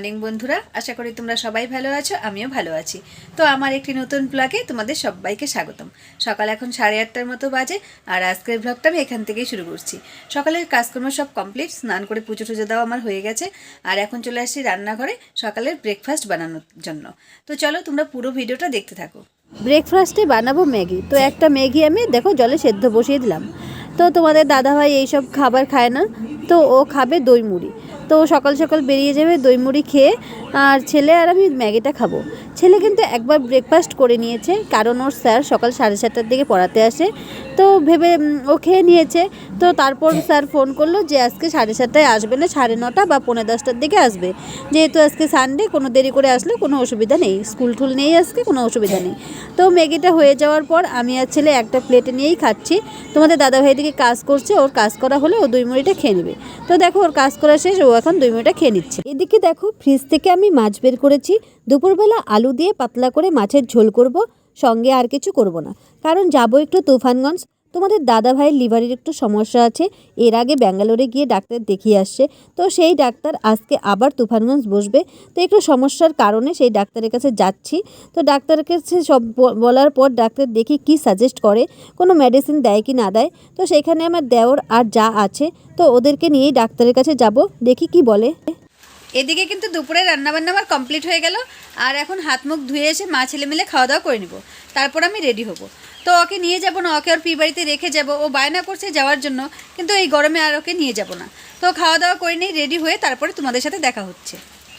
Morning বন্ধুরা, আশা করি তোমরা সবাই ভালো আছো, আমিও ভালো আছি। তো আমার একটি নতুন ব্লগে তোমাদের সবাইকে স্বাগতম। সকাল এখন 8:30টার মতো বাজে, আর আজকের ব্লগটা আমি এখান থেকেই শুরু করছি। সকালের কাজকর্ম সব কমপ্লিট, স্নান করে পুজো টুজো দেওয়া আমার হয়ে গেছে। আর এখন চলে আসছি রান্নাঘরে সকালের ব্রেকফাস্ট বানানোর জন্য। তো চলো তোমরা পুরো ভিডিওটা দেখতে থাকো। ব্রেকফাস্টে বানাবো ম্যাগি। তো একটা ম্যাগি আমি দেখো জলে সেদ্ধ বসিয়ে দিলাম। তো তোমাদের দাদাভাই এইসব খাবার খায় না, তো ও খাবে দই মুড়ি। তো সকাল সকাল বেরিয়ে যাবে দই মুড়ি খেয়ে, আর ছেলে আর আমি ম্যাগিটা খাবো। ছেলে কিন্তু একবার ব্রেকফাস্ট করে নিয়েছে, কারণ ওর স্যার সকাল 7:30টার দিকে পড়াতে আসে। তো ভেবে ও খেয়ে নিয়েছে। তো তারপর স্যার ফোন করলো যে আজকে 7:30টায় আসবে না, 9:30 বা 10:45টার দিকে আসবে। যেহেতু আজকে সানডে, কোনো দেরি করে আসলে কোনো অসুবিধা নেই, স্কুল টুল নেই আজকে, কোনো অসুবিধা নেই। তো ম্যাগিটা হয়ে যাওয়ার পর আমি আর ছেলে একটা প্লেটে নিয়েই খাচ্ছি। তোমাদের দাদাভাই দিকে কাজ করছে, ওর কাজ করা হলে ও দই মুড়িটা খেয়ে নেবে। তো দেখো ওর কাজ করা শেষ, ও এখন দই মুড়িটা খেয়ে নিচ্ছে। এদিকে দেখো ফ্রিজ থেকে আমি মাছ বের করেছি। দুপুরবেলা আলু দিয়ে পাতলা করে মাছের ঝোল করব, সঙ্গে আর কিছু করব না, কারণ যাব একটু তুফানগঞ্জ। তোমাদের দাদাভাইয়ের লিভারের একটু সমস্যা আছে, এর আগে ব্যাঙ্গালোরে গিয়ে ডাক্তার দেখিয়ে আসছে। তো সেই ডাক্তার আজকে আবার তুফানগঞ্জ বসবে। তো একটু সমস্যার কারণে সেই ডাক্তারের কাছে যাচ্ছি। তো ডাক্তারের কাছে সব বলার পর ডাক্তার দেখি কি সাজেস্ট করে, কোনো মেডিসিন দেয় কি না দেয়। তো সেখানে আমার দেওর আর যা আছে, তো ওদেরকে নিয়েই ডাক্তারের কাছে যাব, দেখি কি বলে। এদিকে কিন্তু দুপুরে রান্নাবান্না আমার কমপ্লিট হয়ে গেল, আর এখন হাত মুখ ধুয়ে এসে মা ছেলে মিলে খাওয়া দাওয়া করে নিব। তারপর আমি রেডি হব। তো ওকে নিয়ে যাব না, ওকে ওর পি বাড়িতে রেখে যাব। ও বায়না করছে যাওয়ার জন্য, কিন্তু এই গরমে আর ওকে নিয়ে যাব না। তো খাওয়া দাওয়া করে নিই, রেডি হয়ে তারপরে তোমাদের সাথে দেখা হচ্ছে।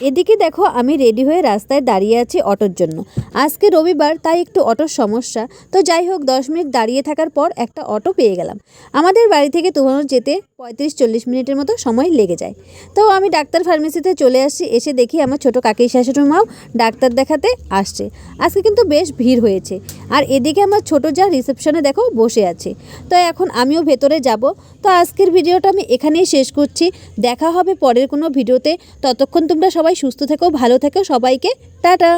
এদিকে দেখো আমি রেডি হয়ে রাস্তায় দাঁড়িয়ে আছি অটোর জন্য। আজকে রবিবার, তাই একটু অটোর সমস্যা। তো যাই হোক, 10 মিনিট দাঁড়িয়ে থাকার পর একটা অটো পেয়ে গেলাম। আমাদের বাড়ি থেকে তুফানগঞ্জ যেতে 35-40 মিনিটের মতো সময় লেগে যায়। তো আমি ডাক্তার ফার্মেসিতে চলে আসছি। এসে দেখি আমার ছোটো কাকির শাশুড়ি মাও ডাক্তার দেখাতে আসছে। আজকে কিন্তু বেশ ভিড় হয়েছে। আর এদিকে আমার ছোটো যা রিসেপশনে দেখো বসে আছে। তো এখন আমিও ভেতরে যাব। তো আজকের ভিডিওটা আমি এখানেই শেষ করছি। দেখা হবে পরের কোনো ভিডিওতে। ততক্ষণ তোমরা সবাই সুস্থ থেকো, ভালো থেকো। সবাইকে টাটা।